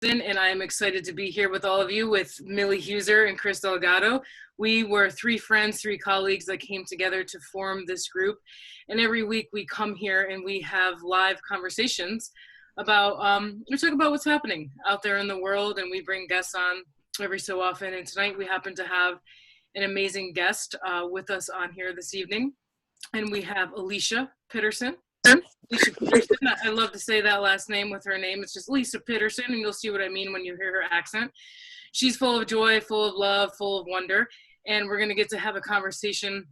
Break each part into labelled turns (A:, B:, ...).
A: And I am excited to be here with all of you with Millie Huser and Chris Delgado. We were three friends, three colleagues that came together to form this group. And every week we come here and we have live conversations about, we talk about what's happening out there in the world, and we bring guests on every so often. And tonight we happen to have an amazing guest with us on here this evening. And we have Alysha Pitterson. Alysha Pitterson. I love to say that last name with her name. It's just Lisa Pitterson, and you'll see what I mean when you hear her accent. She's full of joy, full of love, full of wonder, and we're going to get to have a conversation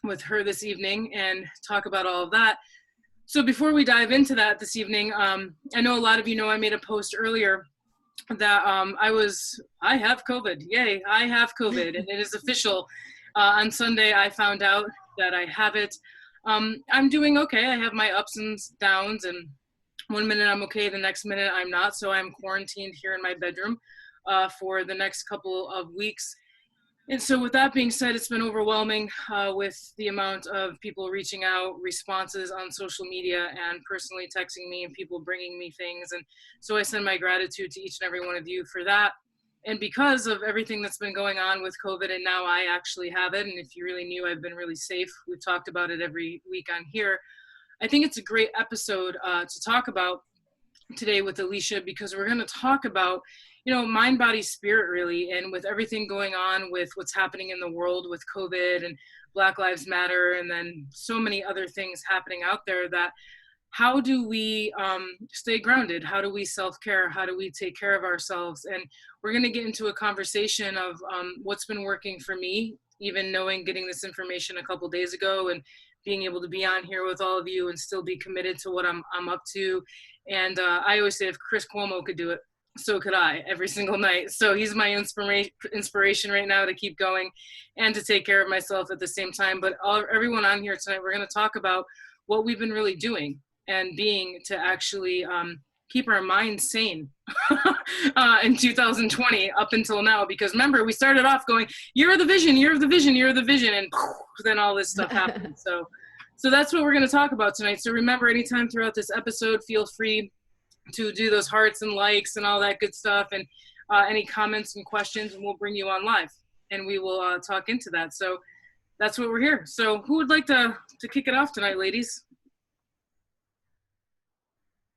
A: with her this evening and talk about all of that. So before we dive into that this evening, I know a lot of you know I made a post earlier that I have COVID. Yay, I have COVID, and it is official. On Sunday, I found out that I have it. I'm doing okay. I have my ups and downs, and one minute I'm okay, the next minute I'm not. So I'm quarantined here in my bedroom for the next couple of weeks. And so with that being said, it's been overwhelming with the amount of people reaching out, responses on social media, and personally texting me, and people bringing me things. And so I send my gratitude to each and every one of you for that. And because of everything that's been going on with COVID, and now I actually have it, and if you really knew, I've been really safe. We've talked about it every week on here. I think it's a great episode to talk about today with Alysha, because we're going to talk about, you know, mind, body, spirit, really, and with everything going on with what's happening in the world with COVID and Black Lives Matter, and then so many other things happening out there, that how do we stay grounded? How do we self-care? How do we take care of ourselves? And we're going to get into a conversation of what's been working for me, even knowing getting this information a couple days ago and being able to be on here with all of you and still be committed to what I'm up to. And I always say, if Chris Cuomo could do it, so could I, every single night. So he's my inspiration right now to keep going and to take care of myself at the same time. But everyone on here tonight, we're going to talk about what we've been really doing and being to actually keep our minds sane in 2020 up until now. Because remember, we started off going, year of the vision, year of the vision, year of the vision, and then all this stuff happened. So that's what we're going to talk about tonight. So remember, anytime throughout this episode, feel free to do those hearts and likes and all that good stuff, and any comments and questions, and we'll bring you on live and we will talk into that. So that's what we're here. So who would like to kick it off tonight, ladies?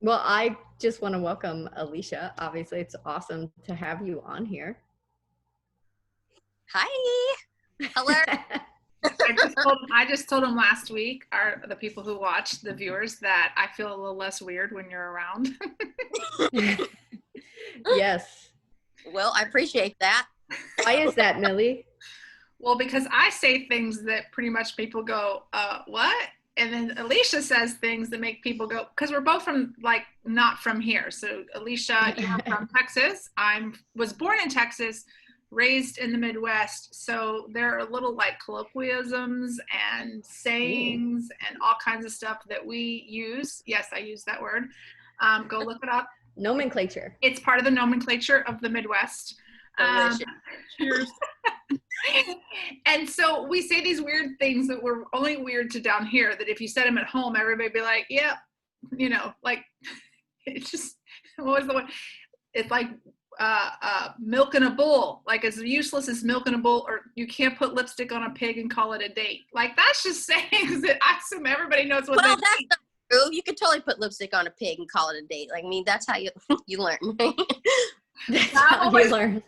B: Well, I just want to welcome Alysha. Obviously, it's awesome to have you on here.
C: Hi. Hello.
D: I just told him last week, the people who watch, the viewers, that I feel a little less weird when you're around.
B: Yes.
C: Well, I appreciate that.
B: Why is that, Millie?
D: Well, because I say things that pretty much people go, what? And then Alysha says things that make people go, because we're both from, like, not from here. So Alysha, you're from Texas. Was born in Texas, raised in the Midwest. So there are little, like, colloquialisms and sayings and all kinds of stuff that we use. Yes, I use that word. Go look it up.
B: Nomenclature.
D: It's part of the nomenclature of the Midwest. Cheers. And so we say these weird things that were only weird to down here, that if you said them at home, everybody would be like, yeah, you know, like, it's just, what was the one? It's like milking a bull, like as useless as milking a bull, or you can't put lipstick on a pig and call it a date. Like, that's just sayings that I assume everybody knows what they mean.
C: That's not true. You could totally put lipstick on a pig and call it a date. Like, I mean, that's how you learn.
B: That's how you learn.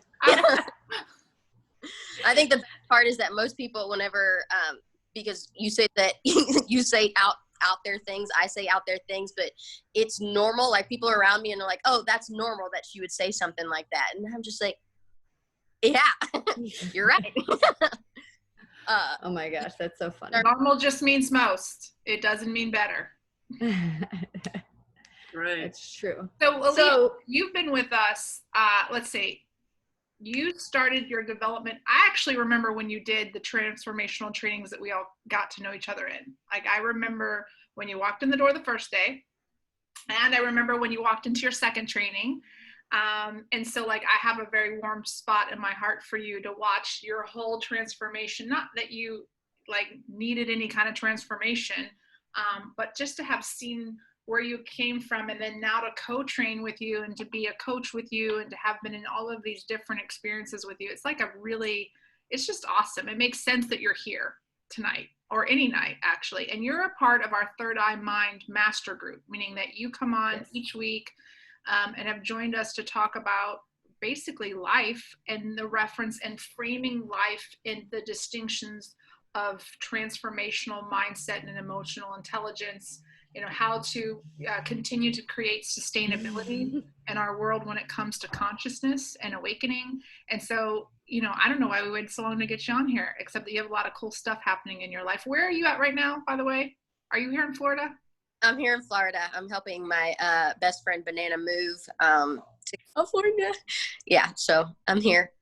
C: I think the best part is that most people, whenever, because you say that you say out there things, I say out there things, but it's normal. Like, people are around me and they're like, oh, that's normal that she would say something like that. And I'm just like, yeah, you're right.
B: Oh my gosh, that's so funny.
D: Normal just means most. It doesn't mean better.
A: Right.
B: It's true.
D: So you've been with us, let's see, you started your development. I actually remember when you did the transformational trainings that we all got to know each other in. Like, I remember when you walked in the door the first day, and I remember when you walked into your second training. And so, like, I have a very warm spot in my heart for you to watch your whole transformation. Not that you, like, needed any kind of transformation, but just to have seen where you came from, and then now to co-train with you and to be a coach with you and to have been in all of these different experiences with you. It's like it's just awesome. It makes sense that you're here tonight, or any night actually. And you're a part of our Third Eye Mind master group, meaning that you come on each week and have joined us to talk about basically life and the reference and framing life in the distinctions of transformational mindset and emotional intelligence, how to continue to create sustainability in our world when it comes to consciousness and awakening. And so, I don't know why we waited so long to get you on here, except that you have a lot of cool stuff happening in your life. Where are you at right now, by the way? Are you here in Florida?
C: I'm here in Florida. I'm helping my best friend Banana move to California. Yeah, so I'm here.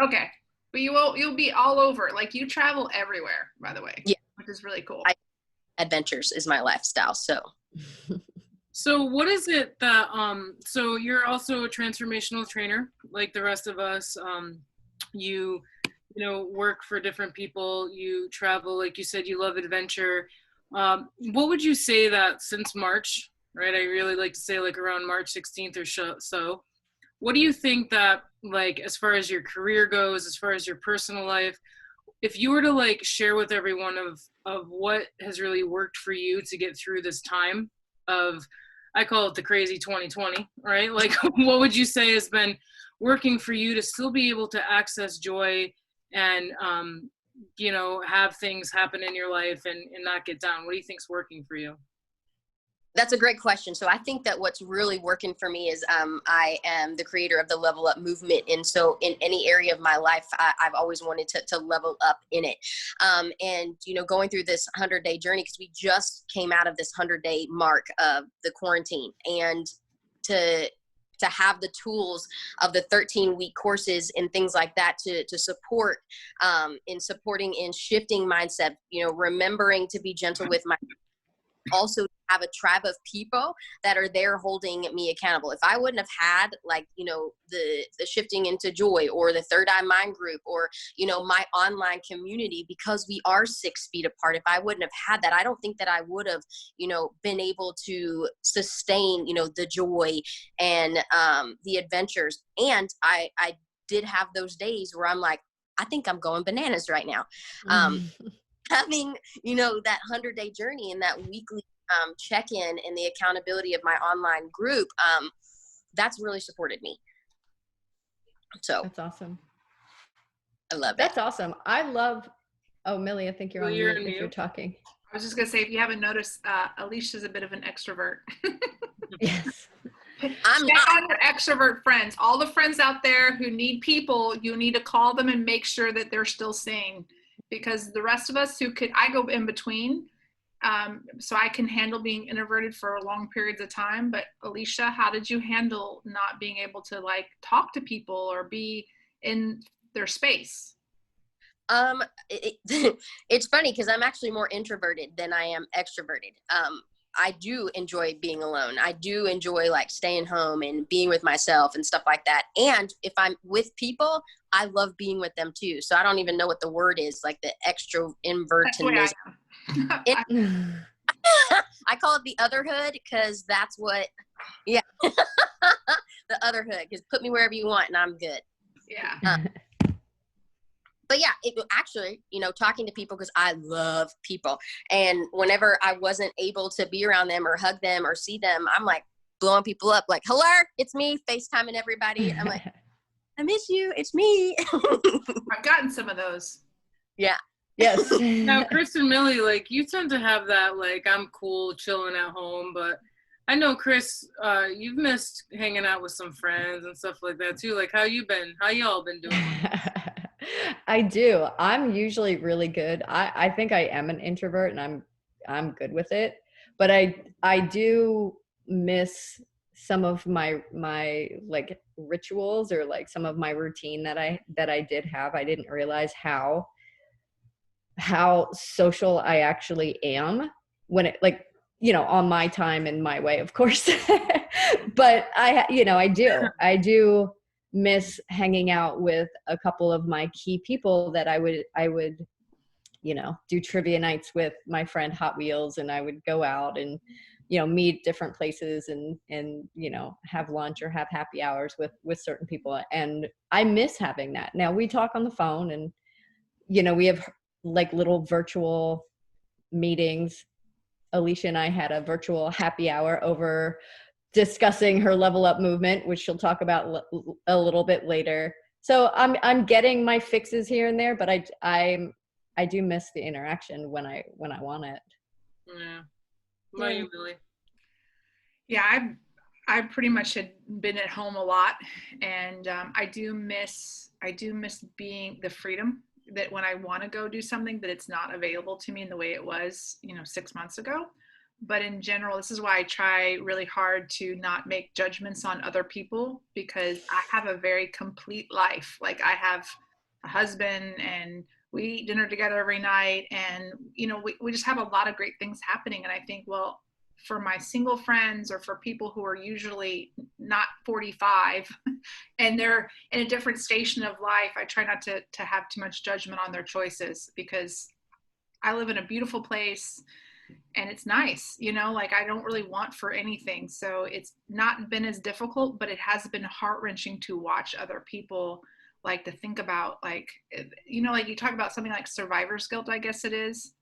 D: Okay. But you'll be all over. Like, you travel everywhere, by the way.
C: Yeah.
D: Which is really cool.
C: Adventures is my lifestyle.
A: So what is it that, so you're also a transformational trainer, like the rest of us. You work for different people, you travel, like you said, you love adventure. What would you say that since March, right? I really like to say like around March 16th or so, what do you think that, like, as far as your career goes, as far as your personal life, if you were to like share with everyone of what has really worked for you to get through this time of, I call it the crazy 2020, right? Like, what would you say has been working for you to still be able to access joy and, have things happen in your life and not get down? What do you think's working for you?
C: That's a great question. So I think that what's really working for me is I am the creator of the Level Up movement. And so in any area of my life, I've always wanted to level up in it. And, going through this 100-day journey, because we just came out of this 100-day mark of the quarantine, and to have the tools of the 13-week courses and things like that to support in supporting in shifting mindset, remembering to be gentle with my, also have a tribe of people that are there holding me accountable. If I wouldn't have had the shifting into joy, or the Third Eye Mind group, or my online community, because we are 6 feet apart, if I wouldn't have had that, I don't think that I would have been able to sustain the joy and the adventures. And I did have those days where I'm like, I think I'm going bananas right now. Having that 100-day journey and that weekly check-in and the accountability of my online group, that's really supported me. So
B: that's awesome.
C: I love it.
B: That's awesome. I love, Millie, I think you're on mute if you're talking.
D: I was just gonna say, if you haven't noticed, Alysha's a bit of an extrovert.
B: Yes.
D: I'm not on your extrovert friends. All the friends out there who need people, you need to call them and make sure that they're still sane. Because the rest of us I go in between, so I can handle being introverted for long periods of time. But Alysha, how did you handle not being able to like talk to people or be in their space?
C: It's funny because I'm actually more introverted than I am extroverted. I do enjoy being alone. I do enjoy like staying home and being with myself and stuff like that. And if I'm with people, I love being with them too. So I don't even know what the word is, like the extra invertinism. I call it the otherhood, because that's what, the otherhood, because put me wherever you want and I'm good.
D: Yeah.
C: But yeah, actually, talking to people, because I love people. And whenever I wasn't able to be around them or hug them or see them, I'm like blowing people up, like, hello, it's me, FaceTiming everybody. I'm like, I miss you. It's me.
D: I've gotten some of those.
C: Yeah.
B: Yes.
A: Now, Chris and Millie, like, you tend to have that, like, I'm cool chilling at home, but I know, Chris, you've missed hanging out with some friends and stuff like that too. Like, how y'all been doing?
B: I do. I'm usually really good. I think I am an introvert, and I'm good with it. But I do miss some of my like rituals, or like some of my routine that I did have. I didn't realize how social I actually am when it, like, on my time and my way, of course. But I do miss hanging out with a couple of my key people that I would do trivia nights with my friend Hot Wheels, and I would go out and meet different places and have lunch or have happy hours with certain people. And I miss having that. Now we talk on the phone, and we have like little virtual meetings. Alysha and I had a virtual happy hour over discussing her level up movement, which she'll talk about a little bit later. So I'm getting my fixes here and there, but I do miss the interaction when I want it.
A: Yeah. What about you, Millie?
D: Yeah, I pretty much had been at home a lot, and I do miss being the freedom that when I want to go do something, that it's not available to me in the way it was 6 months ago. But in general, this is why I try really hard to not make judgments on other people, because I have a very complete life. Like, I have a husband, and we eat dinner together every night, and we just have a lot of great things happening. And I think, well, for my single friends, or for people who are usually not 45 and they're in a different station of life, I try not to have too much judgment on their choices, because I live in a beautiful place and it's nice, like, I don't really want for anything. So it's not been as difficult, but it has been heart-wrenching to watch other people, like, to think about, like, like you talk about something like survivor's guilt, I guess it is.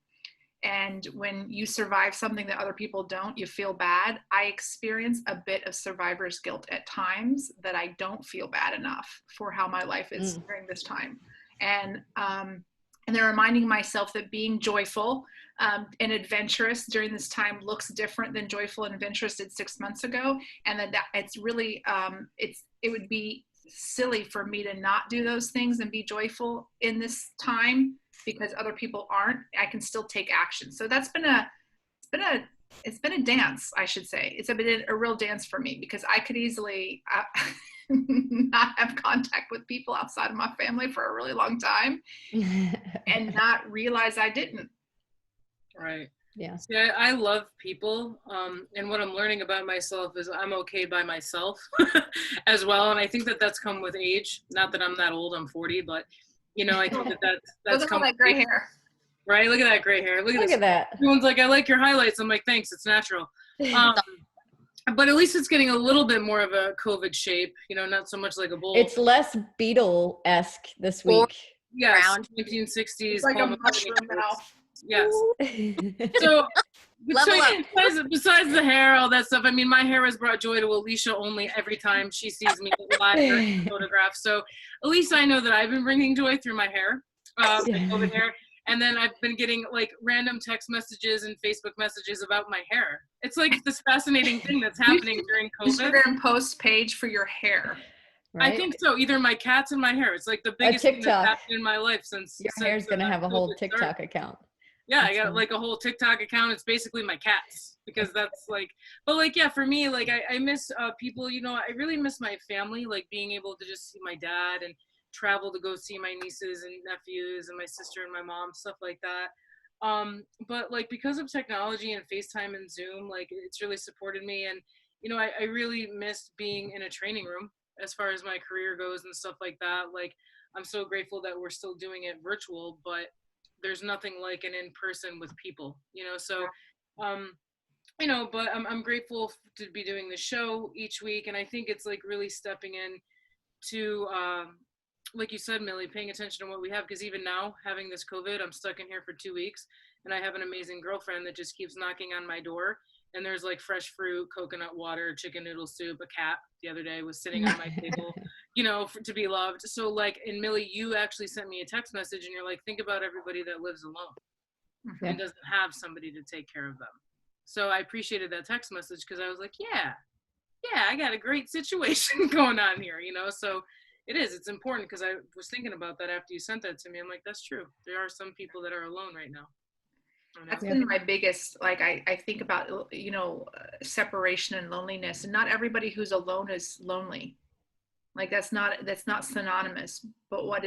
D: And when you survive something that other people don't, you feel bad. I experience a bit of survivor's guilt at times, that I don't feel bad enough for how my life is during this time. And then reminding myself that being joyful and adventurous during this time looks different than joyful and adventurous did 6 months ago. And that it's really, it would be silly for me to not do those things and be joyful in this time, because other people aren't. I can still take action. So that's been it's been a dance, I should say. It's been a real dance for me, because I could easily not have contact with people outside of my family for a really long time and not realize I didn't.
A: Right.
B: Yeah.
A: See, I love people. And what I'm learning about myself is I'm okay by myself as well. And I think that's come with age. Not that I'm that old, I'm 40, but I think that's
D: come with that gray hair.
A: Right? Look at that gray hair. Look
B: at that.
A: Everyone's like, I like your highlights. I'm like, thanks, it's natural. But at least it's getting a little bit more of a COVID shape, not so much like a bowl.
B: It's less Beetle-esque this week.
A: Yes, 1960s.
D: It's like a mushroom now.
A: Yes. So besides the hair, all that stuff, I mean, my hair has brought joy to Alysha only every time she sees me live or photograph. So at least I know that I've been bringing joy through my hair, COVID hair. And then I've been getting like random text messages and Facebook messages about my hair. It's like this fascinating thing that's happening during COVID.
D: Instagram post page for your hair.
B: Right?
A: I think so. Either my cats and my hair. It's like the biggest thing that's happened in my life since.
B: Your hair's going to have a whole TikTok account.
A: Yeah, I got like a whole TikTok account. It's basically my cats, because that's like, but like, yeah, for me, like I miss people, I really miss my family, like being able to just see my dad and travel to go see my nieces and nephews and my sister and my mom, stuff like that. But like, because of technology and FaceTime and Zoom, like it's really supported me. And, I really missed being in a training room as far as my career goes and stuff like that. Like, I'm so grateful that we're still doing it virtual, but there's nothing like an in-person with people, so, but I'm grateful to be doing the show each week. And I think it's like really stepping in to, like you said, Millie, paying attention to what we have. Because even now, having this COVID, I'm stuck in here for 2 weeks, and I have an amazing girlfriend that just keeps knocking on my door. And there's like fresh fruit, coconut water, chicken noodle soup. A cat the other day was sitting on my table, to be loved. So like, and Millie, you actually sent me a text message, and you're like, think about everybody that lives alone and doesn't have somebody to take care of them. So I appreciated that text message, because I was like, yeah, I got a great situation going on here, so it's important, because I was thinking about that after you sent that to me. I'm like, that's true. There are some people that are alone right now.
D: That's been my biggest, like, I think about, separation and loneliness, and not everybody who's alone is lonely. Like, that's not synonymous. But what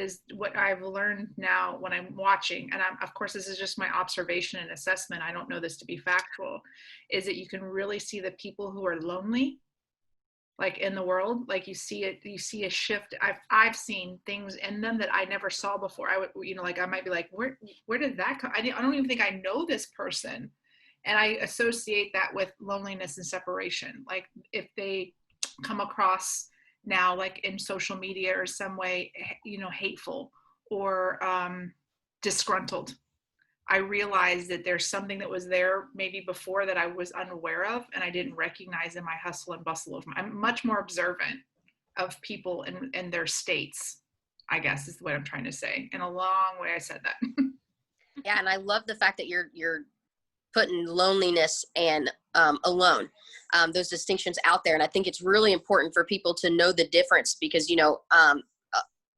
D: I've learned now when I'm watching, and of course, this is just my observation and assessment, I don't know this to be factual, is that you can really see the people who are lonely, like in the world, like you see a shift. I've seen things in them that I never saw before. I would, like, I might be like, where did that come? I don't even think I know this person. And I associate that with loneliness and separation. Like if they come across now, like in social media or some way, hateful or disgruntled, I realized that there's something that was there maybe before that I was unaware of, and I didn't recognize in my hustle and bustle of I'm much more observant of people and their states, I guess is what I'm trying to say. In a long way I said that.
C: Yeah, and I love the fact that you're putting loneliness and alone, those distinctions out there. And I think it's really important for people to know the difference because,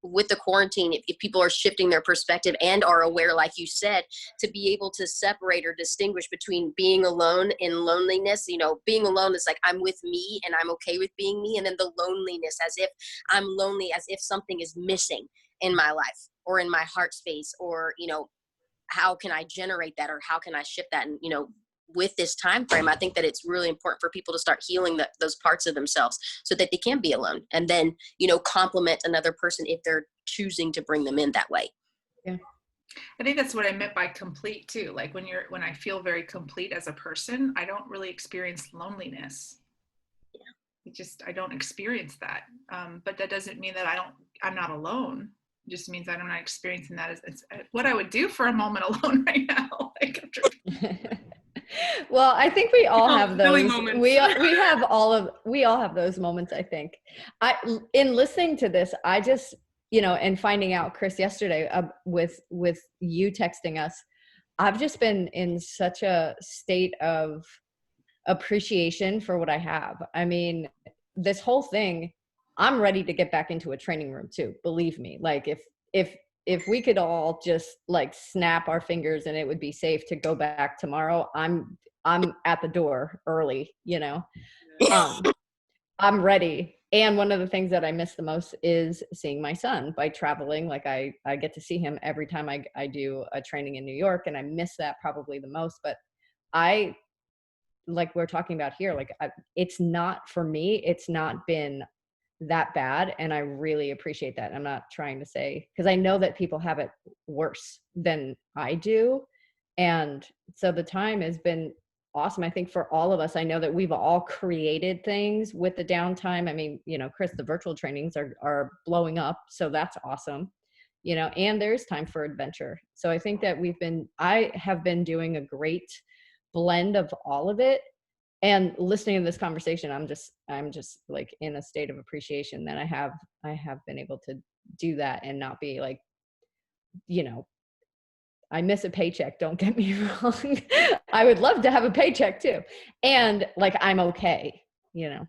C: with the quarantine, if people are shifting their perspective and are aware, like you said, to be able to separate or distinguish between being alone and loneliness. Being alone is like I'm with me and I'm okay with being me. And then the loneliness as if I'm lonely, as if something is missing in my life or in my heart space, or, how can I generate that or how can I shift that? And, with this time frame, I think that it's really important for people to start healing those parts of themselves so that they can be alone and then, complement another person if they're choosing to bring them in that way.
B: Yeah.
D: I think that's what I meant by complete too. Like when I feel very complete as a person, I don't really experience loneliness. Yeah. I don't experience that. But that doesn't mean that I'm not alone. It just means that I'm not experiencing that as what I would do for a moment alone right now.
B: Well, I think we all have those.
A: Moments.
B: We all have those moments. I think. In listening to this, I just and finding out, Chris, yesterday with you texting us, I've just been in such a state of appreciation for what I have. I mean, this whole thing, I'm ready to get back into a training room too. Believe me, like if we could all just like snap our fingers and it would be safe to go back tomorrow, I'm at the door early, I'm ready. And one of the things that I miss the most is seeing my son by traveling. Like I get to see him every time I do a training in New York, and I miss that probably the most. But like we're talking about here, it's not, for me, it's not been that bad, and I really appreciate that. I'm not trying to say, because I know that people have it worse than I do, and so the time has been awesome. I think for all of us, I know that we've all created things with the downtime. I mean, Chris, the virtual trainings are blowing up, so that's awesome, and there's time for adventure. So I think that I have been doing a great blend of all of it. And listening to this conversation, I'm just like in a state of appreciation that I have been able to do that and not be like, I miss a paycheck. Don't get me wrong. I would love to have a paycheck too. And like, I'm okay,
A: Yeah.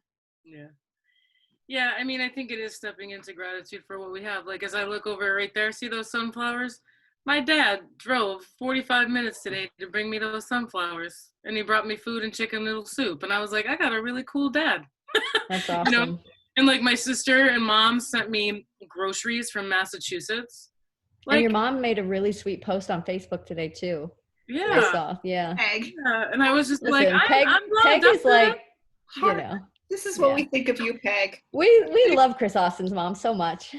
A: Yeah. I mean, I think it is stepping into gratitude for what we have. Like, as I look over right there, see those sunflowers? My dad drove 45 minutes today to bring me those sunflowers, and he brought me food and chicken noodle soup. And I was like, I got a really cool dad.
B: That's awesome.
A: And like my sister and mom sent me groceries from Massachusetts.
B: And your mom made a really sweet post on Facebook today too.
A: Yeah.
B: I saw, yeah.
D: Peg.
A: And I was just
B: Listen,
A: like,
B: Peg is like,
D: This is what we think of you, Peg.
B: We love Chris Austin's mom so much.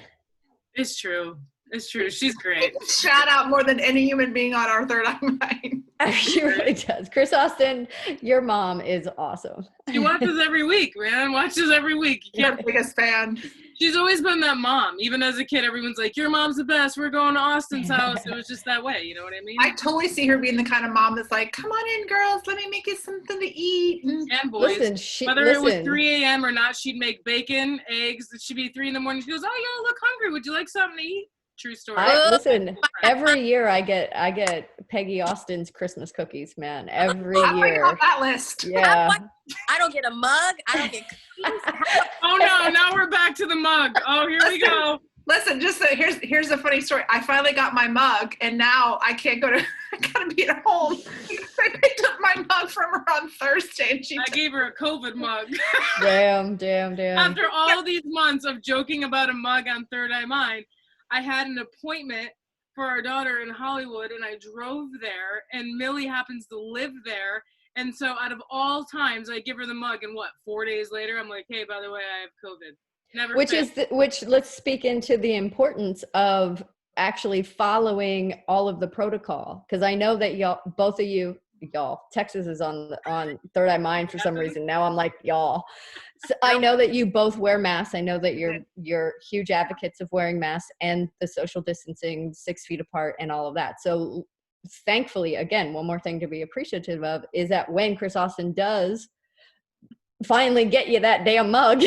A: It's true. It's true. She's great.
D: Shout out more than any human being on our third eye mind.
B: She really does. Chris Austin, your mom is awesome.
A: She watches every week, man. Watches every week.
D: You're the biggest fan.
A: She's always been that mom. Even as a kid, everyone's like, your mom's the best. We're going to Austin's house. It was just that way. You know what I mean?
D: I totally see her being the kind of mom that's like, come on in, girls. Let me make you something to eat.
A: And boys. Whether it was 3 a.m. or not, she'd make bacon, eggs. It should be 3 a.m. She goes, oh, y'all look hungry. Would you like something to eat? True story.
B: Listen, every year I get Peggy Austin's Christmas cookies, man. Every year.
D: On that list.
B: Yeah.
C: I don't get a mug. I don't get cookies.
A: Oh no, now we're back to the mug. Oh, here we go.
D: Listen, here's a funny story. I finally got my mug, and now I can't go to. I gotta be at home. I picked up my mug from her on Thursday, and
A: I gave her a COVID mug.
B: Damn.
A: After all these months of joking about a mug on Third Eye Mind, I had an appointment for our daughter in Hollywood, and I drove there, and Millie happens to live there. And so out of all times, I give her the mug, and 4 days later, I'm like, hey, by the way, I have COVID. Never.
B: Let's speak into the importance of actually following all of the protocol. Because I know that both of you, y'all. Texas is on third eye mind for some reason. Now I'm like, y'all. So I know that you both wear masks. I know that you're huge advocates of wearing masks and the social distancing, 6 feet apart and all of that. So thankfully, again, one more thing to be appreciative of is that when Chris Austin does finally get you that damn mug,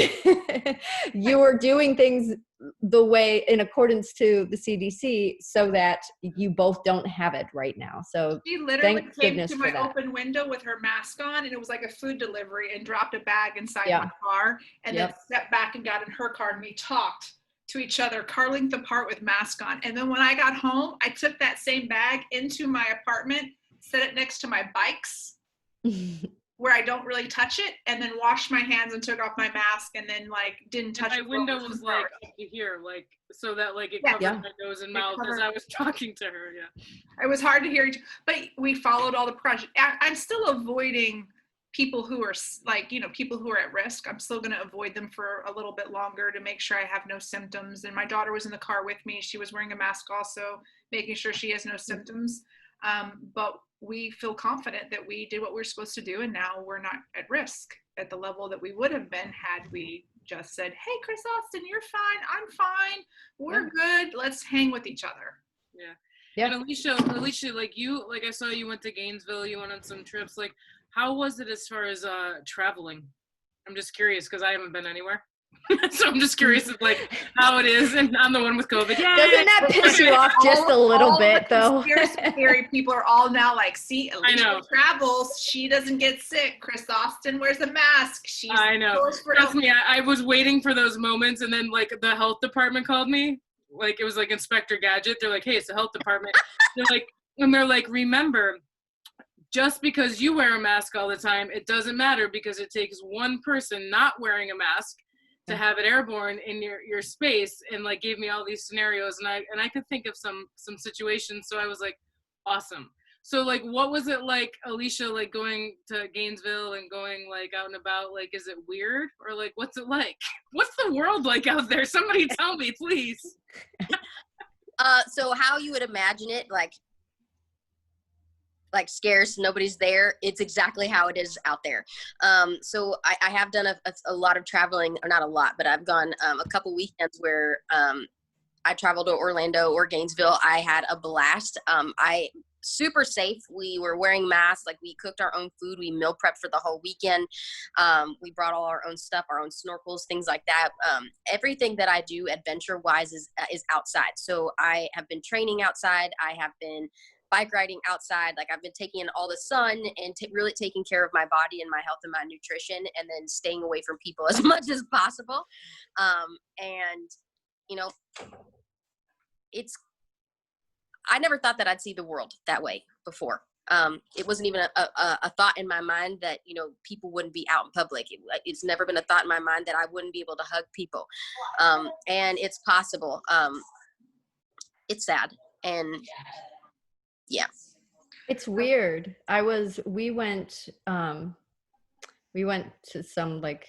B: you are doing things the way in accordance to the CDC so that you both don't have it right now. So
D: she literally
B: thank
D: came
B: goodness
D: to
B: for
D: my
B: that.
D: open window with her mask on, and it was like a food delivery, and dropped a bag inside my car, and then stepped back and got in her car, and we talked to each other, car length apart with mask on. And then when I got home, I took that same bag into my apartment, set it next to my bikes where I don't really touch it, and then washed my hands and took off my mask, and then like didn't touch it.
A: My window was like up to here, like so that like it covered my nose and mouth as I was talking to her.
D: It was hard to hear, but we followed all the precautions. I'm still avoiding people who are like, people who are at risk. I'm still going to avoid them for a little bit longer to make sure I have no symptoms. And my daughter was in the car with me. She was wearing a mask also, making sure she has no symptoms. But we feel confident that we did what we were supposed to do, and now we're not at risk at the level that we would have been had we just said, hey, Chris Austin, you're fine, I'm fine, we're good, let's hang with each other.
A: And Alysha, like I saw you went to Gainesville, you went on some trips. Like, how was it as far as traveling? I'm just curious because I haven't been anywhere. So I'm just curious of like how it is, and I'm the one with COVID. Yay!
B: Doesn't that piss you off just a little bit, though?
D: Conspiracy theory people are all now like, see, Alysha travels, she doesn't get sick. Chris Austin wears a mask.
A: I know. Trust me, I was waiting for those moments, and then like the health department called me. Like it was like Inspector Gadget. They're like, hey, it's the health department. they're like, remember, just because you wear a mask all the time, it doesn't matter because it takes one person not wearing a mask to have it airborne in your space, and like gave me all these scenarios, and I could think of some situations. So I was like, awesome. So like, what was it like, Alysha, like going to Gainesville and going like out and about? Like, is it weird, or like, what's it like? What's the world like out there? Somebody tell me, please.
C: So how you would imagine it, like scarce, nobody's there. It's exactly how it is out there. So I have done a lot of traveling, or not a lot, but I've gone a couple weekends where I traveled to Orlando or Gainesville. I had a blast. Super safe. We were wearing masks. Like, we cooked our own food. We meal prepped for the whole weekend. We brought all our own stuff, our own snorkels, things like that. Everything that I do adventure wise is outside. So I have been training outside. I have been bike riding outside. Like, I've been taking in all the sun and really taking care of my body and my health and my nutrition, and then staying away from people as much as possible. And I never thought that I'd see the world that way before. It wasn't even a thought in my mind that, people wouldn't be out in public. It's never been a thought in my mind that I wouldn't be able to hug people. And it's possible. It's sad. And yeah.
B: It's weird. We went to some like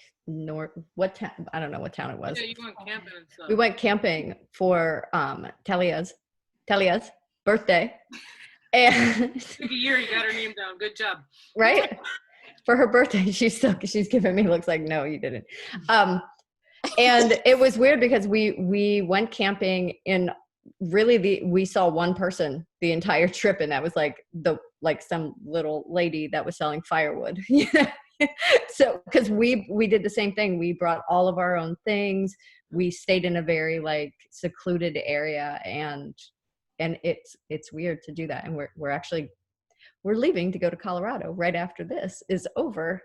B: what town? I don't know what town it was.
A: Yeah, you went camping and stuff.
B: We went camping for Talia's birthday. And
A: took a year, you got her name down. Good job.
B: Right? For her birthday, she's giving me looks like, no, you didn't. And it was weird because we went camping in we saw one person the entire trip, and that was like some little lady that was selling firewood. So because we did the same thing. We brought all of our own things. We stayed in a very like secluded area, and it's weird to do that. And we're leaving to go to Colorado right after this is over.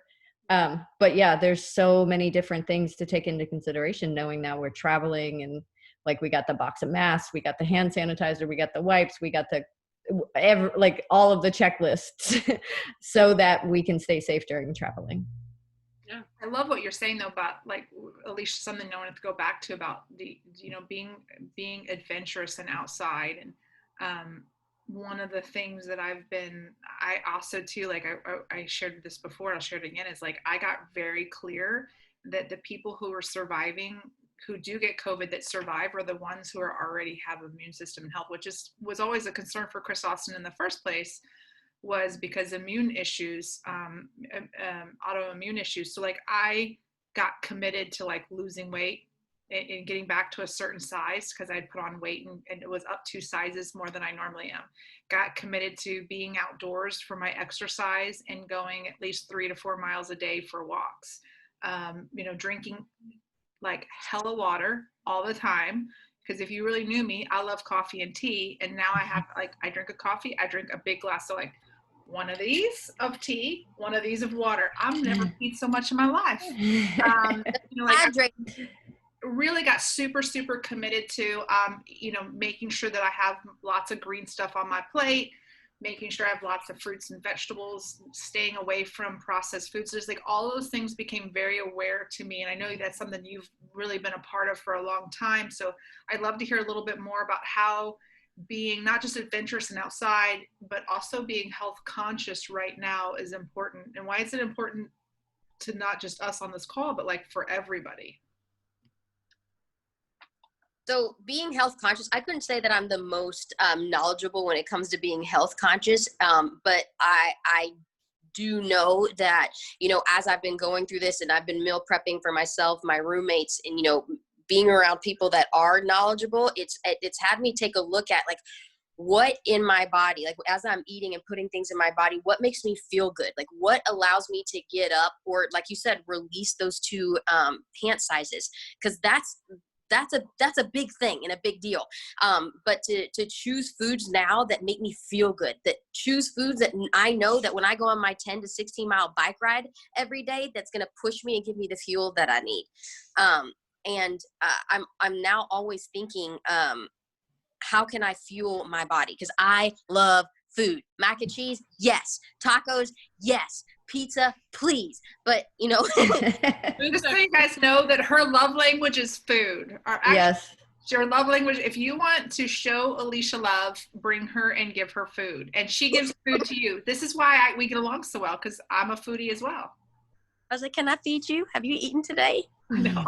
B: But yeah, there's so many different things to take into consideration, knowing now we're traveling, and like we got the box of masks, we got the hand sanitizer, we got the wipes, we got all of the checklists so that we can stay safe during traveling.
D: Yeah, I love what you're saying though about like, Alysha, something I wanted to go back to about the being adventurous and outside. And one of the things that I also too, like I shared this before, I'll share it again, is like I got very clear that the people who are surviving, who do get COVID that survive, are the ones who already have immune system and health, which was always a concern for Chris Austin in the first place, was because immune issues, autoimmune issues. So like I got committed to like losing weight and getting back to a certain size because I'd put on weight and it was up 2 sizes more than I normally am. Got committed to being outdoors for my exercise and going at least 3 to 4 miles a day for walks. Drinking like hella water all the time. Because if you really knew me, I love coffee and tea. And now I have I drink a coffee, I drink a big glass. So like one of these of tea, one of these of water. I've never eaten so much in my life. I really got super, super committed to, making sure that I have lots of green stuff on my plate, making sure I have lots of fruits and vegetables, staying away from processed foods. There's like all those things became very aware to me. And I know that's something you've really been a part of for a long time. So I'd love to hear a little bit more about how being not just adventurous and outside, but also being health conscious right now is important. And why is it important to not just us on this call, but like for everybody?
C: So being health conscious, I couldn't say that I'm the most knowledgeable when it comes to being health conscious, but I do know that, as I've been going through this and I've been meal prepping for myself, my roommates, and, being around people that are knowledgeable, it's had me take a look at like what in my body, like as I'm eating and putting things in my body, what makes me feel good? Like what allows me to get up or, like you said, release those 2 pant sizes? Because that's a big thing and a big deal. But to choose foods now that make me feel good, that choose foods that I know that when I go on my 10 to 16 mile bike ride every day, that's going to push me and give me the fuel that I need. I'm now always thinking, how can I fuel my body? Because I love food. Mac and cheese, yes. Tacos, yes. Pizza, please. But,
D: just so you guys know that her love language is food.
B: Yes.
D: Your love language, if you want to show Alysha love, bring her and give her food. And she gives food to you. This is why we get along so well, because I'm a foodie as well.
C: I was like, can I feed you? Have you eaten today?
D: No.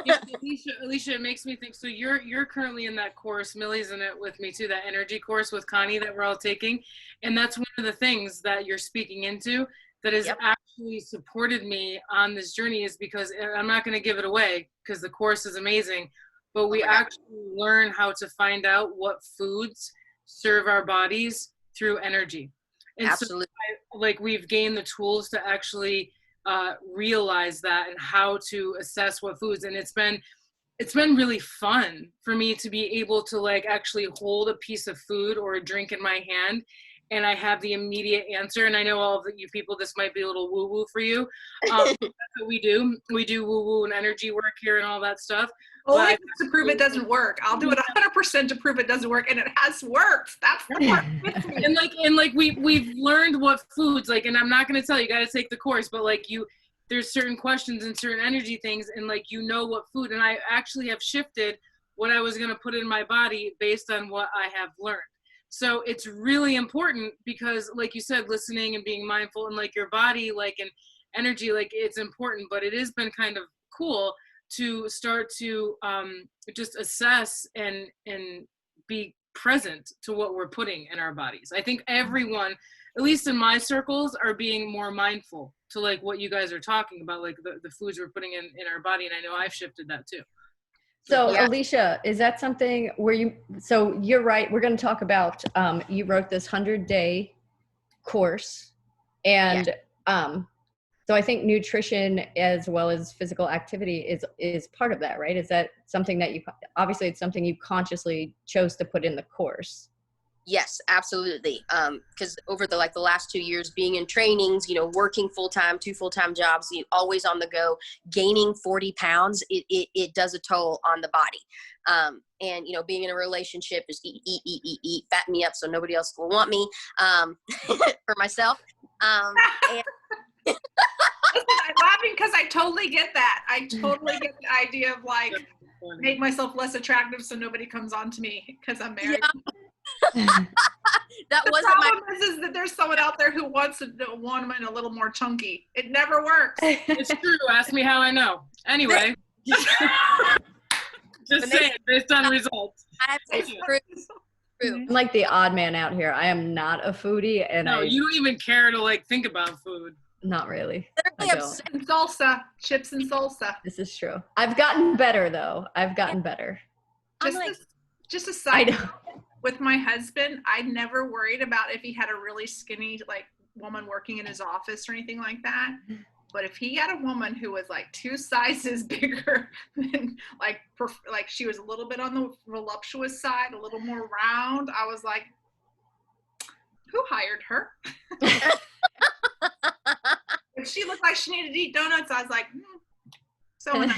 A: Alysha, it makes me think, so you're currently in that course, Millie's in it with me too, that energy course with Connie that we're all taking. And that's one of the things that you're speaking into that has actually supported me on this journey, is because I'm not going to give it away because the course is amazing, but we actually learn how to find out what foods serve our bodies through energy. And
C: absolutely.
A: So we've gained the tools to actually realize that and how to assess what foods. And it's been really fun for me to be able to actually hold a piece of food or a drink in my hand and I have the immediate answer. And I know all of you people, this might be a little woo-woo for you. That's what we do. We do woo-woo and energy work here and all that stuff.
D: Only to prove it doesn't work. I'll do it 100% to prove it doesn't work, and it has worked. That's the part.
A: and we've learned what foods, and I'm not going to tell you, got to take the course, but there's certain questions and certain energy things, and what food, and I actually have shifted what I was going to put in my body based on what I have learned. So it's really important because, like you said, listening and being mindful and your body, and energy, it's important, but it has been kind of cool to start to just assess and be present to what we're putting in our bodies. I think everyone, at least in my circles, are being more mindful to what you guys are talking about, the foods we're putting in our body. And I know I've shifted that too.
B: So Alysha, is that something where so you're right, we're going to talk about, you wrote this 100-day course, and so I think nutrition as well as physical activity is part of that, right? Is that something that obviously it's something you consciously chose to put in the course?
C: Yes, absolutely. Because over the last 2 years, being in trainings, working full-time, 2 full-time jobs, always on the go, gaining 40 pounds, it does a toll on the body. And, being in a relationship is eat, fatten me up so nobody else will want me for myself. And
D: I'm laughing because I totally get that. I totally get the idea of make myself less attractive so nobody comes on to me because I'm married.
C: Yeah. The
D: problem is that there's someone out there who wants a woman a little more chunky. It never works.
A: It's true. Ask me how I know. Anyway. Just saying, based on results.
C: True.
B: I'm like the odd man out here. I am not a foodie, and
A: No, you don't even care to like think about food.
B: not really. I
C: Literally
B: don't.
D: And salsa, chips and salsa.
B: This is true. I've gotten better though. I've gotten better.
C: I'm
D: Just
C: like,
D: just a
B: I
D: side
B: know.
D: note, with my husband, I never worried about if he had a really skinny like woman working in his office or anything like that. But if he had a woman who was like 2 sizes bigger than like she was a little bit on the voluptuous side, a little more round, I was like, who hired her? If she looked like she needed to eat donuts, I was like, someone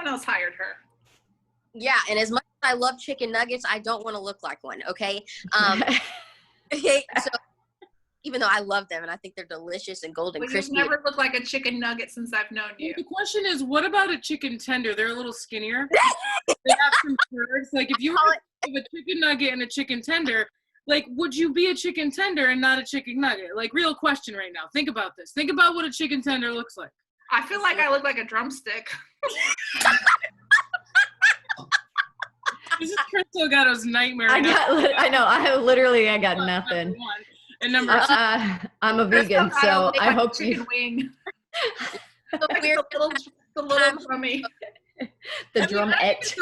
D: else hired her.
C: yeah, and as much as I love chicken nuggets, I don't want to look like one, okay? Okay, so even though I love them and I think they're delicious and golden
D: Well,
C: crispy.
D: you've never looked like a chicken nugget since I've known you.
A: The question is, what about a chicken tender? They're a little skinnier. They have some curves. Like if you were to have a chicken nugget and a chicken tender, like would you be a chicken tender and not a chicken nugget? Like real question right now. Think about this. Think about what a chicken tender looks like.
D: I feel like I look like a drumstick.
A: This is Chris Delgado's nightmare.
B: I got nothing.
A: And number two,
B: I'm a vegan, so I hope
D: chicken
B: you.
D: wing.
C: So
D: Like
C: weird.
D: the little crummy.
B: The drumette.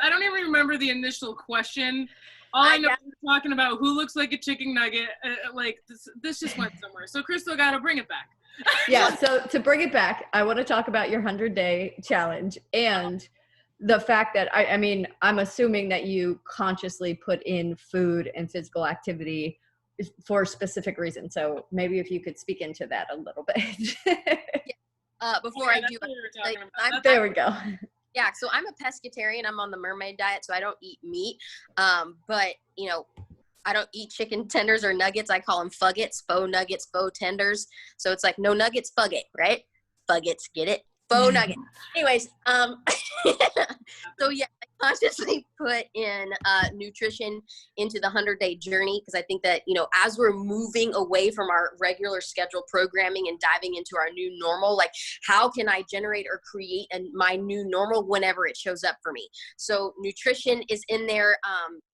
A: I don't even remember the initial question. All I know is we're talking about who looks like a chicken nugget. Like this just went somewhere. So Chris Delgado, bring it back.
B: Yeah, so to bring it back, I want to talk about your 100-day challenge and the fact that, I mean, I'm assuming that you consciously put in food and physical activity for a specific reason. So maybe if you could speak into that a little bit.
C: Before I do,
B: There we go.
C: yeah, so I'm a pescatarian. I'm on the mermaid diet, so I don't eat meat. But, you know, I don't eat chicken tenders or nuggets. I call them fuggets, faux nuggets, faux tenders. So it's like no nuggets, fugget, right? Fuggets, get it? Faux nugget. Anyways, so yeah, I consciously put in nutrition into the 100-day journey because I think that, you know, as we're moving away from our regular scheduled programming and diving into our new normal, like how can I generate or create my new normal whenever it shows up for me? So nutrition is in there.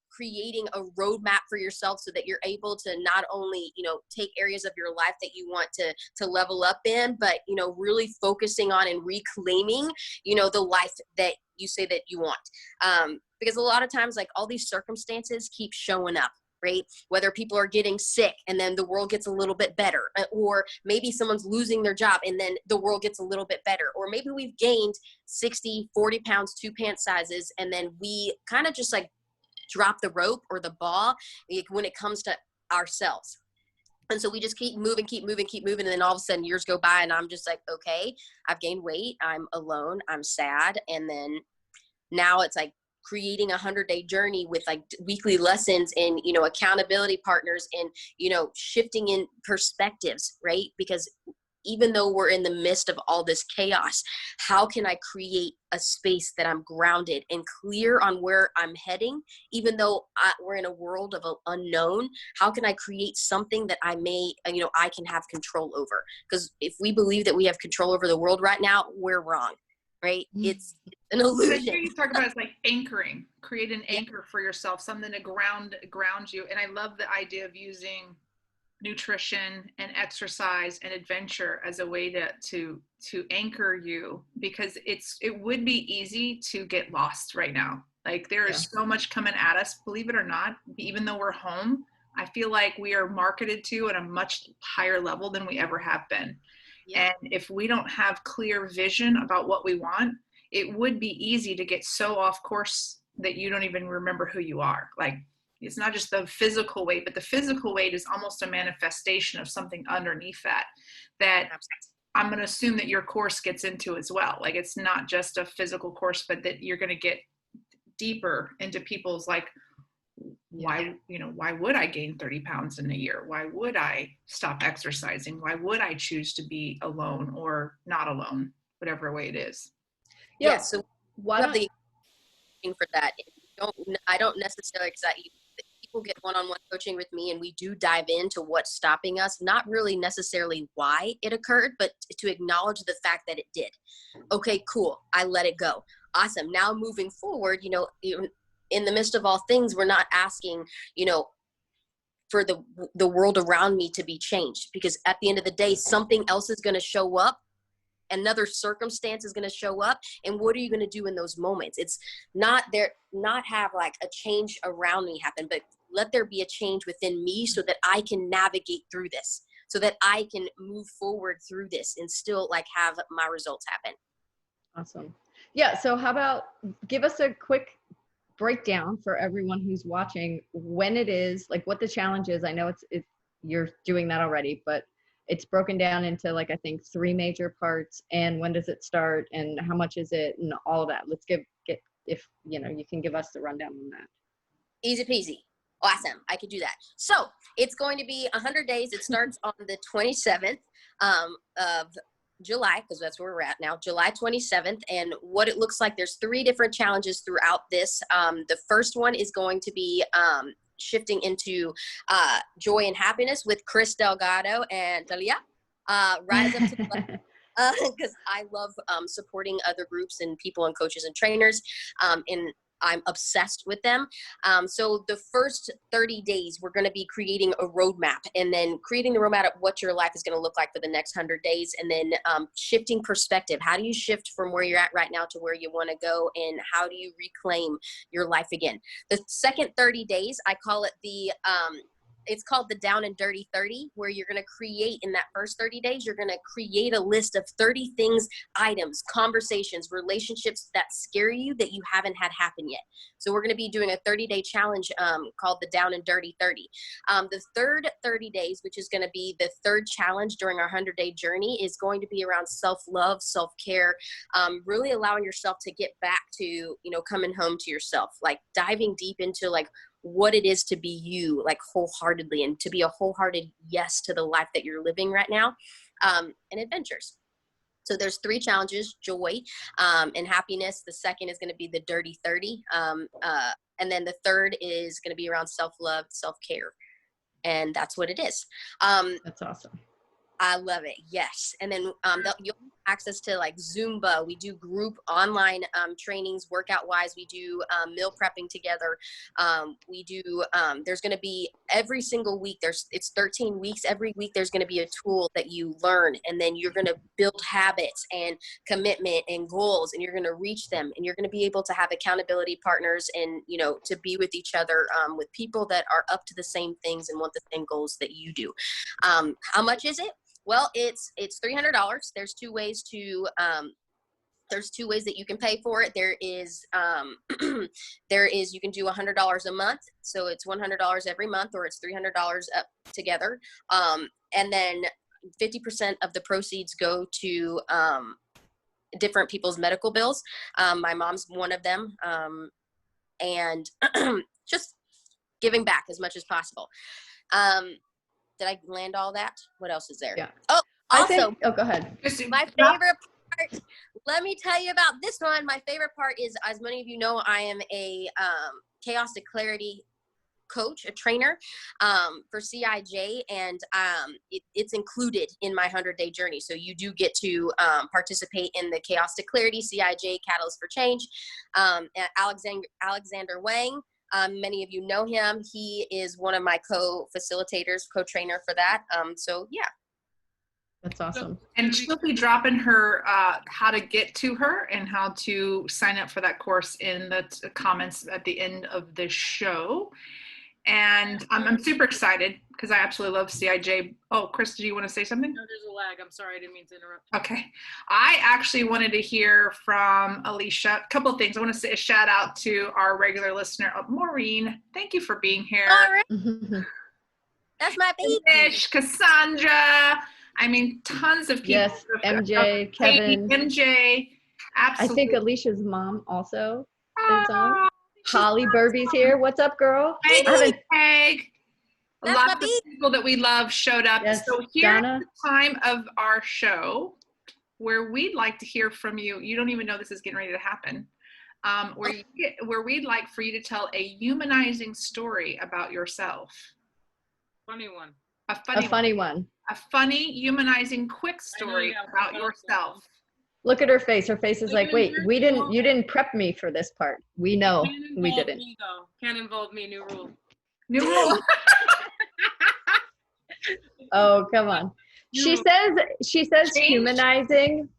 C: Creating a roadmap for yourself so that you're able to not only, you know, take areas of your life that you want to level up in, but, you know, really focusing on and reclaiming, you know, the life that you say that you want. Because a lot of times, like all these circumstances keep showing up, right? Whether people are getting sick and then the world gets a little bit better, or maybe someone's losing their job and then the world gets a little bit better, or maybe we've gained 60, 40 pounds, 2 pant sizes, and then we kind of just like drop the rope or the ball when it comes to ourselves. And so we just keep moving. And then all of a sudden years go by and I'm just like, okay, I've gained weight. I'm alone. I'm sad. And then now it's like creating a 100-day journey with like weekly lessons and, you know, accountability partners and, you know, shifting in perspectives, right? Because even though we're in the midst of all this chaos, how can I create a space that I'm grounded and clear on where I'm heading? Even though we're in a world of unknown, how can I create something that I can have control over? Because if we believe that we have control over the world right now, we're wrong, right? It's an illusion.
D: You talk about it's like anchoring, create an anchor for yourself, something to ground you. And I love the idea of using nutrition and exercise and adventure as a way to anchor you, because it would be easy to get lost right now. Like there is so much coming at us, believe it or not, even though we're home. I feel like we are marketed to at a much higher level than we ever have been. And if we don't have clear vision about what we want, it would be easy to get so off course that you don't even remember who you are. Like it's not just the physical weight, but the physical weight is almost a manifestation of something underneath that I'm going to assume that your course gets into as well. Like it's not just a physical course, but that you're going to get deeper into people's like, why would I gain 30 pounds in a year? Why would I stop exercising? Why would I choose to be alone or not alone, whatever way it is?
C: Yeah. So why don't they for that? I don't necessarily, because people get one-on-one coaching with me and we do dive into what's stopping us, not really necessarily why it occurred, but to acknowledge the fact that it did. Okay, cool. I let it go. Awesome. Now moving forward, you know, in the midst of all things, we're not asking, you know, for the world around me to be changed, because at the end of the day, something else is going to show up. Another circumstance is going to show up. And what are you going to do in those moments? It's not have like a change around me happen, but let there be a change within me so that I can navigate through this, so that I can move forward through this and still like have my results happen.
B: Awesome. Yeah. So how about give us a quick breakdown for everyone who's watching when it is, like what the challenge is. I know you're doing that already, but it's broken down into like, I think 3 major parts, and when does it start and how much is it and all of that. Let's get if you can give us the rundown on that.
C: Easy peasy. Awesome. I could do that. So it's going to be 100 days. It starts on the 27th of July, because that's where we're at now, July 27th. And what it looks like, there's 3 different challenges throughout this. The first one is going to be shifting into joy and happiness with Chris Delgado and Alysha. Rise up to the because I love supporting other groups and people and coaches and trainers, and I'm obsessed with them. So the first 30 days, we're going to be creating a roadmap, and then creating the roadmap of what your life is going to look like for the next 100 days. And then shifting perspective. How do you shift from where you're at right now to where you want to go? And how do you reclaim your life again? The second 30 days, I call it it's called the Down and Dirty 30, where you're going to create in that first 30 days, you're going to create a list of 30 things, items, conversations, relationships that scare you that you haven't had happen yet. So we're going to be doing a 30-day challenge called the Down and Dirty 30. The third 30 days, which is going to be the third challenge during our 100-day journey, is going to be around self-love, self-care, really allowing yourself to get back to, coming home to yourself, like diving deep into like what it is to be you, like wholeheartedly, and to be a wholehearted yes to the life that you're living right now, and adventures. So there's 3 challenges: joy and happiness. The second is going to be the dirty 30. And then the third is going to be around self-love, self-care. And that's what it is.
B: That's awesome.
C: I love it. Yes. And then you'll have access to like Zumba. We do group online trainings, workout wise. We do meal prepping together. We do, there's going to be every single week, it's 13 weeks. Every week there's going to be a tool that you learn, and then you're going to build habits and commitment and goals, and you're going to reach them, and you're going to be able to have accountability partners and, to be with each other, with people that are up to the same things and want the same goals that you do. How much is it? Well, it's $300. There's 2 ways to that you can pay for it. There is you can do $100 a month, so it's $100 every month, or it's $300 up together. And then 50% of the proceeds go to different people's medical bills. My mom's one of them, and just giving back as much as possible. Did I land all that? What else is there? Yeah. Oh, also,
B: go ahead.
C: My favorite part, let me tell you about this one. My favorite part is, as many of you know, I am a Chaos to Clarity coach, a trainer for CIJ, and it's included in my 100-day journey. So you do get to participate in the Chaos to Clarity, CIJ, Catalyst for Change. Alexander Wang. Many of you know him. He is one of my co-facilitators, co-trainer for that. So yeah.
B: That's awesome.
D: And she'll be dropping her how to get to her and how to sign up for that course in the comments at the end of the show. And I'm super excited because I absolutely love CIJ. Oh, Chris, do you want to say something?
A: No, there's a lag. I'm sorry. I didn't mean to interrupt.
D: Okay. I actually wanted to hear from Alysha. A couple of things. I want to say a shout out to our regular listener, Maureen. Thank you for being here.
C: All right. That's my baby.
D: Fish, Cassandra. I mean, tons of people.
B: Yes, MJ, Kevin.
D: MJ. Absolutely.
B: I think Alysha's mom also is on. Holly Burby's here. What's up, girl?
D: Peg. Lots of people that we love showed up.
B: Yes,
D: so here's
B: Donna.
D: the time of our show where we'd like to hear from you. You don't even know this is getting ready to happen. Where we'd like for you to tell a humanizing story about yourself.
A: Funny one.
D: A funny one. A funny, humanizing, quick story about yourself.
B: Look at her face. Her face is like, wait, you didn't prep me for this part. We know we didn't.
A: Can't involve me. New rule.
D: New rule.
B: Oh, come on. She says
D: Change.
B: humanizing.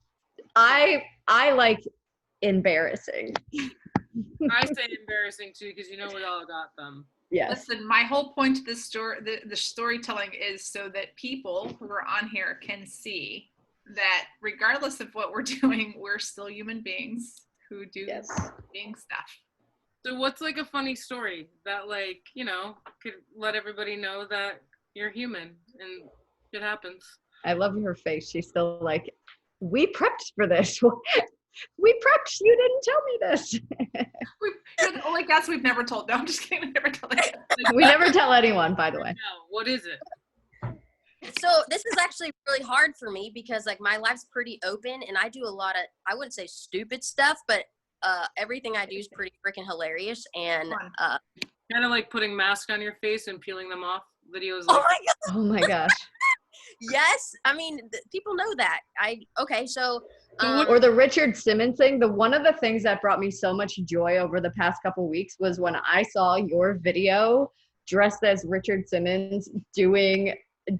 B: I like embarrassing.
A: I say embarrassing too, because you know we all got them.
B: Yes.
D: Listen, my whole point to this story, the storytelling is so that people who are on here can see that regardless of what we're doing, we're still human beings who do being stuff.
A: So what's like a funny story that like, you know, could let everybody know that you're human and it happens?
B: I love her face. She's still like, we prepped for this. We prepped. You didn't tell me this.
D: You're the only guest we've never told. No, I'm just kidding. We never tell anyone.
B: We never tell anyone, by the way.
A: Now, what is it?
C: So this is actually really hard for me because like my life's pretty open and I do a lot of, I wouldn't say stupid stuff, but everything I do is pretty freaking hilarious. And
A: Kind of like putting masks on your face and peeling them off videos.
C: Oh
A: Like,
C: my God.
B: Oh my gosh.
C: Yes. I mean, people know that. So.
B: Or the Richard Simmons thing. One of the things that brought me so much joy over the past couple weeks was when I saw your video dressed as Richard Simmons doing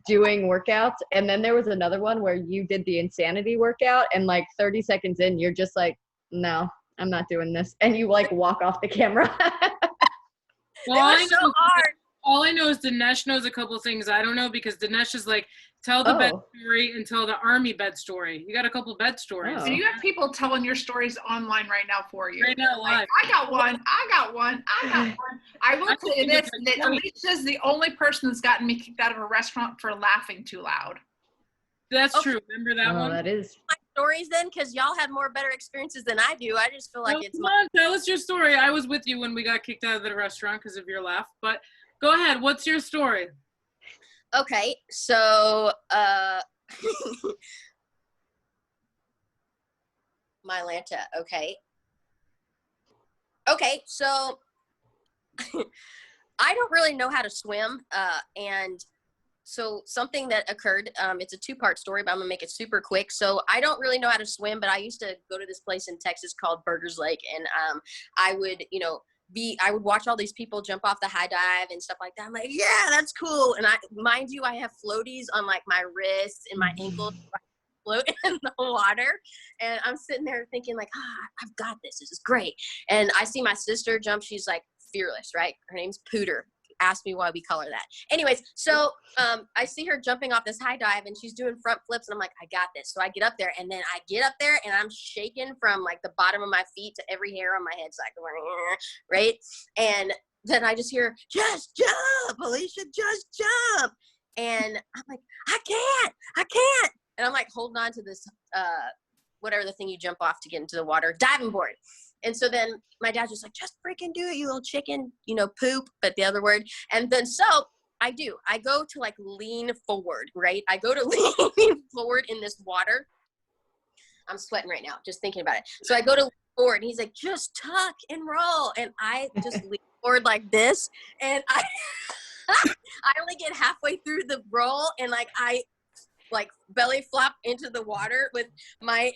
B: workouts. And then there was another one where you did the insanity workout and like 30 seconds in, you're just like, no, I'm not doing this. And you like walk off the camera.
A: well,
C: It was so hard.
A: All I know is Dinesh knows a couple things I don't know because Dinesh is like, tell the bed story and tell the army bed story. You got a couple bed stories.
B: Oh.
D: So you have people telling your stories online right now for you.
A: Right now, live.
D: Like, I got one. I will tell you this, that Alysha's the only person that's gotten me kicked out of a restaurant for laughing too loud.
A: That's true. Remember that one?
B: That is.
C: My stories then, because y'all had more better experiences than I do. I just feel like it's
A: come on, tell us your story. I was with you when we got kicked out of the restaurant because of your laugh. But go ahead. What's your story?
C: Okay, so my Lanta, okay, so I don't really know how to swim, and so something that occurred, it's a two-part story, but I'm gonna make it super quick. So I don't really know how to swim, but I used to go to this place in Texas called Burgers Lake, and I would, I would watch all these people jump off the high dive and stuff like that. I'm like, yeah, that's cool. And mind you, I have floaties on like my wrists and my ankles float in the water. And I'm sitting there thinking like, I've got this. This is great. And I see my sister jump. She's like fearless, right? Her name's Pooter. Ask me why we call her that. Anyways, so I see her jumping off this high dive and she's doing front flips and I'm like, I got this. So I get up there and then I get up there and I'm shaking from like the bottom of my feet to every hair on my head. So I go, right? And then I just hear, just jump, Alysha, just jump. And I'm like, I can't. And I'm like holding on to this, whatever the thing you jump off to get into the water, diving board. And so then my dad's just like, just freaking do it, you little chicken, poop, but the other word. And then so I do. I go to like lean forward, right? I go to lean forward in this water. I'm sweating right now, just thinking about it. So I go to lean forward and he's like, just tuck and roll. And I just lean forward like this. And I only get halfway through the roll and like I like belly flop into the water with my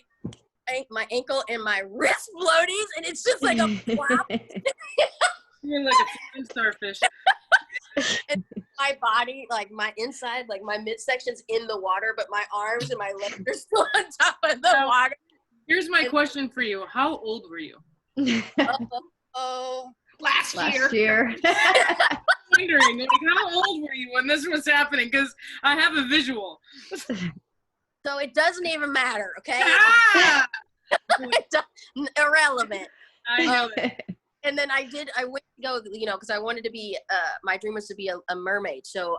C: ankle and my wrist floaties, and it's just like a flap.
A: You're like a flying starfish.
C: And my body, like my inside, like my midsection's in the water, but my arms and my legs are still on top of the water.
A: Here's my question for you. How old were you?
D: Last year.
A: Wondering, like, how old were you when this was happening? Because I have a visual.
C: So it doesn't even matter, okay?
D: Ah!
C: Irrelevant.
A: I know that.
C: And then I went to go, because I wanted to be, my dream was to be a mermaid. So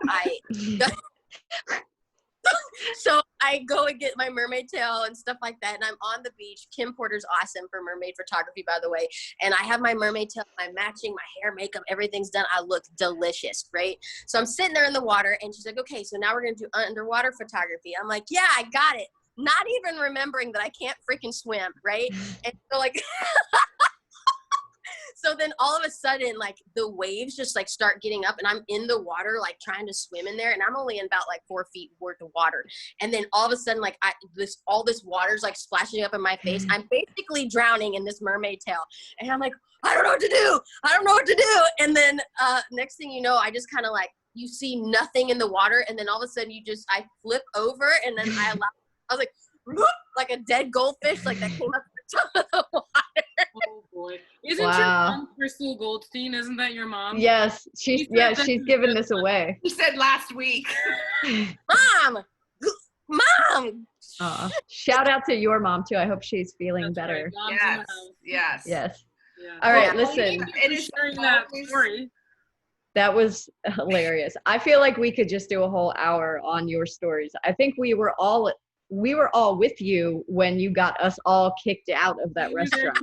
C: so I go and get my mermaid tail and stuff like that. And I'm on the beach. Kim Porter's awesome for mermaid photography, by the way. And I have my mermaid tail, I'm matching, my hair, makeup, everything's done. I look delicious, right? So I'm sitting there in the water and she's like, okay, so now we're going to do underwater photography. I'm like, yeah, I got it. Not even remembering that I can't freaking swim, right? And so like, so then all of a sudden, like the waves just like start getting up and I'm in the water, like trying to swim in there. And I'm only in about like 4 feet worth of water. And then all of a sudden, like all this water's like splashing up in my face. I'm basically drowning in this mermaid tail. And I'm like, I don't know what to do. And then next thing you know, I just kind of like you see nothing in the water, and then all of a sudden I flip over, and then I was like, whoop, like a dead goldfish, like that came up the top of the water.
A: Oh boy. Isn't your mom Crystal Goldstein? Isn't that your mom?
B: Yes, she's giving this away.
D: She said last week.
C: Mom.
B: Shout out to your mom too. I hope she's feeling better.
A: Right.
D: Yes.
A: Yeah.
B: All right, listen.
A: It is sharing that story.
B: That was hilarious. I feel like we could just do a whole hour on your stories. I think we were all with you when you got us all kicked out of that restaurant.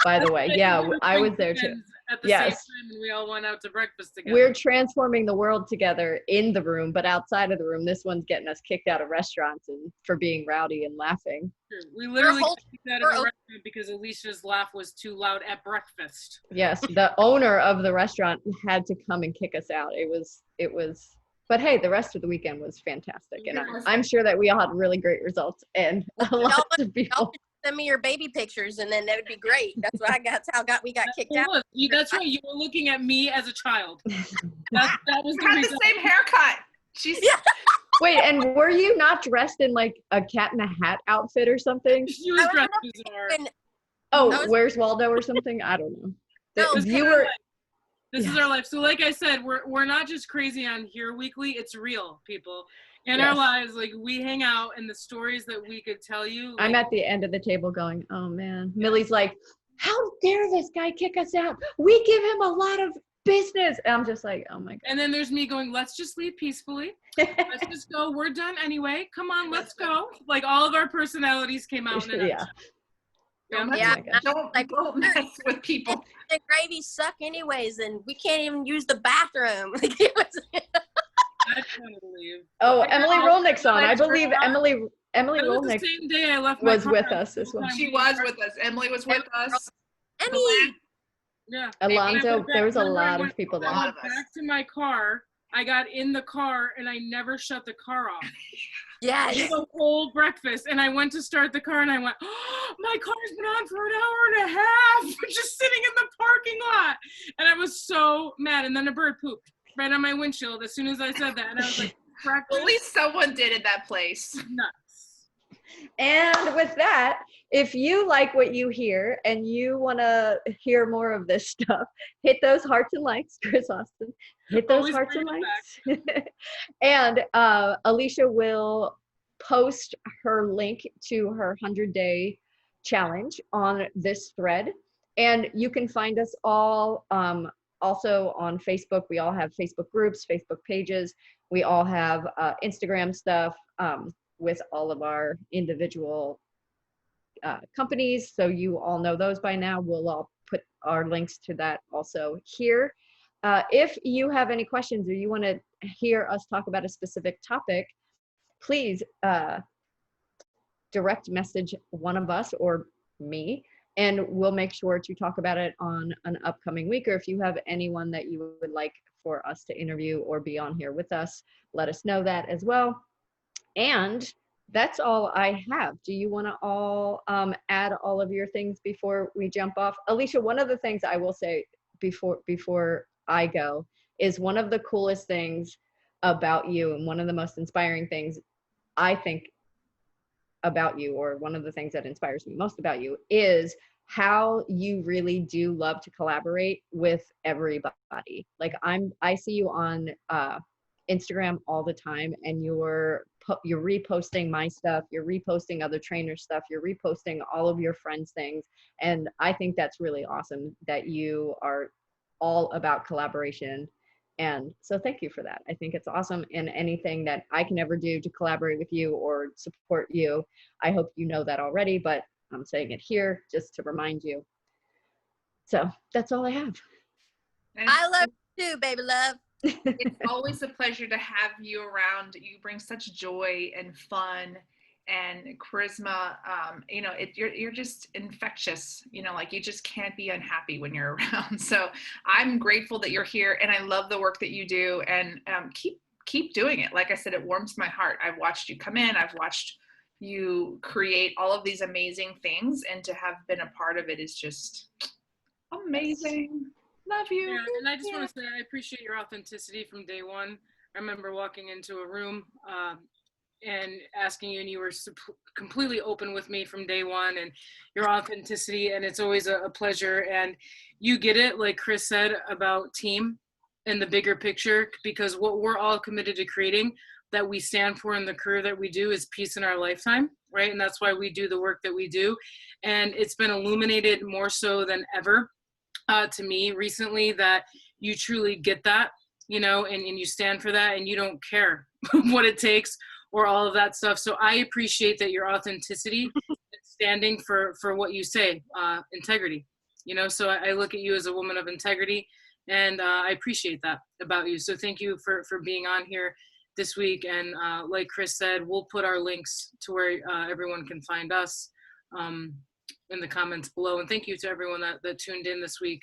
B: By the way, yeah, I was there too.
A: At the same time, and we all went out to breakfast together.
B: We're transforming the world together in the room, but outside of the room, this one's getting us kicked out of restaurants and for being rowdy and laughing.
A: We literally got kicked out of a restaurant because Alysha's laugh was too loud at breakfast.
B: Yes, the owner of the restaurant had to come and kick us out. It was. But hey, the rest of the weekend was fantastic, and I'm sure that we all had really great results and a lot of people.
C: Send me your baby pictures, and then that would be great. That's what we got kicked out.
A: That's right. You were looking at me as a child. That was the reason.
D: The same haircut.
B: Wait, and were you not dressed in like a Cat in a Hat outfit or something?
A: She was dressed bizarre.
B: Where's Waldo or something? I don't know.
A: This is our life. So like I said, we're not just crazy on Here Weekly. It's real, people. In our lives, like we hang out, and the stories that we could tell you.
B: I'm at the end of the table going, oh man. Millie's like, how dare this guy kick us out? We give him a lot of business. And I'm just like, oh my God.
A: And then there's me going, let's just leave peacefully. Let's just go. We're done anyway. Come on, let's go. Like all of our personalities came out.
D: Don't mess with people.
C: The gravy suck anyways, and we can't even use the bathroom.
A: I can't believe.
B: Oh, Emily Rolnick's on. I believe Emily Rolnick
A: the same day I left
B: was with us as well.
D: She was with us. Emily was with us.
C: Emily.
A: Yeah.
B: Alonzo, there was a lot of people there.
A: I went back to my car. I got in the car and I never shut the car off.
C: Yeah.
A: The whole breakfast, and I went to start the car and I went, oh, my car's been on for an hour and a half, just sitting in the parking lot. And I was so mad. And then a bird pooped right on my windshield as soon as I said that. And I was like,
D: well, at least someone did at that place.
A: Nuts.
B: And with that, if you like what you hear and you want to hear more of this stuff, hit those hearts and likes, Chris Austin. Hit those hearts and likes. And Alysha will post her link to her 100-day challenge on this thread. And you can find us all also on Facebook. We all have Facebook groups, Facebook pages. We all have Instagram stuff with all of our individual companies. So you all know those by now. We'll all put our links to that also here. If you have any questions or you want to hear us talk about a specific topic, please direct message one of us or me, and we'll make sure to talk about it on an upcoming week. Or if you have anyone that you would like for us to interview or be on here with us, let us know that as well. And that's all I have. Do you want to all add all of your things before we jump off? Alysha, one of the things I will say before I go is one of the coolest things about you, and one of the most inspiring things I think about you, or one of the things that inspires me most about you, is how you really do love to collaborate with everybody. Like I see you on Instagram all the time, and you're reposting my stuff, you're reposting other trainers' stuff, you're reposting all of your friends' things, and I think that's really awesome that you are all about collaboration. And so thank you for that. I think it's awesome, and anything that I can ever do to collaborate with you or support you, I hope you know that already, but I'm saying it here just to remind you. So that's all I have.
C: I love you too, baby love.
D: It's always a pleasure to have you around. You bring such joy and fun and charisma. You're just infectious. Like you just can't be unhappy when you're around. So I'm grateful that you're here, and I love the work that you do. And keep doing it. Like I said, it warms my heart. I've watched you come in. I've watched you create all of these amazing things, and to have been a part of it is just amazing. Love you.
A: Yeah, and I just want to say I appreciate your authenticity from day one. I remember walking into a room and asking you, and you were completely open with me from day one, and your authenticity, and it's always a pleasure. And you get it, like Chris said, about team and the bigger picture, because what we're all committed to creating, that we stand for in the career that we do, is peace in our lifetime, right? And that's why we do the work that we do. And it's been illuminated more so than ever to me recently that you truly get that, you know, and you stand for that, and you don't care what it takes or all of that stuff. So I appreciate that your authenticity, standing for what you say, integrity, you know. So I look at you as a woman of integrity, and I appreciate that about you. So thank you for being on here this week. And like Chris said, we'll put our links to where everyone can find us in the comments below. And thank you to everyone that tuned in this week,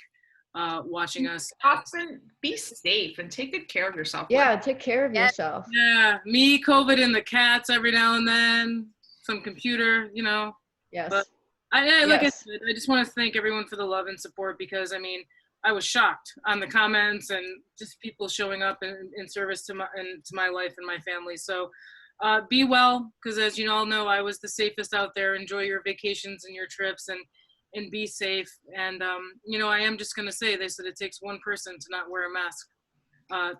A: watching us.
D: Often be safe and take good care of yourself.
B: Yeah, take care of yourself.
A: Yeah, me, COVID, and the cats every now and then, some computer, you know.
B: Yes.
A: But like I said, I just want to thank everyone for the love and support, because I mean, I was shocked on the comments and just people showing up in service to my life and my family. So be well, because as you all know, I was the safest out there. Enjoy your vacations and your trips, and be safe. And you know, I am just going to say, they said it takes one person to not wear a mask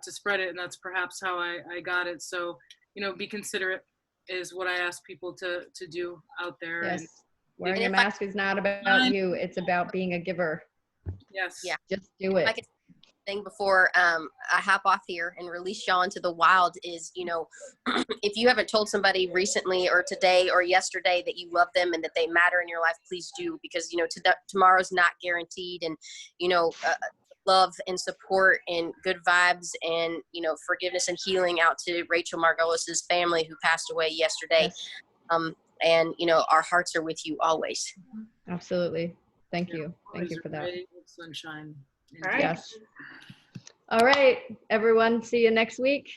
A: to spread it, and that's perhaps how I got it. So, you know, be considerate is what I ask people to do out there.
B: Yes.
A: And
B: wearing a mask is not about you. It's about being a giver.
A: yes.
C: Yeah.
B: Just do it.
C: Like I thing before I hop off here and release y'all into the wild is, you know, if you haven't told somebody recently or today or yesterday that you love them and that they matter in your life, please do, because, you know, tomorrow's not guaranteed. And, you know, love and support and good vibes and, you know, forgiveness and healing out to Rachel Margolos's family who passed away yesterday.
B: Yes.
C: And, you know, our hearts are with you always.
B: Absolutely. Thank you. Thank you for that.
A: Sunshine.
D: All right.
B: Yes. All right, everyone. See you next week.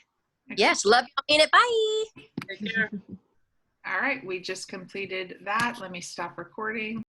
C: Yes. Love y'all. Mean it. Bye.
A: Take care.
D: All right. We just completed that. Let me stop recording.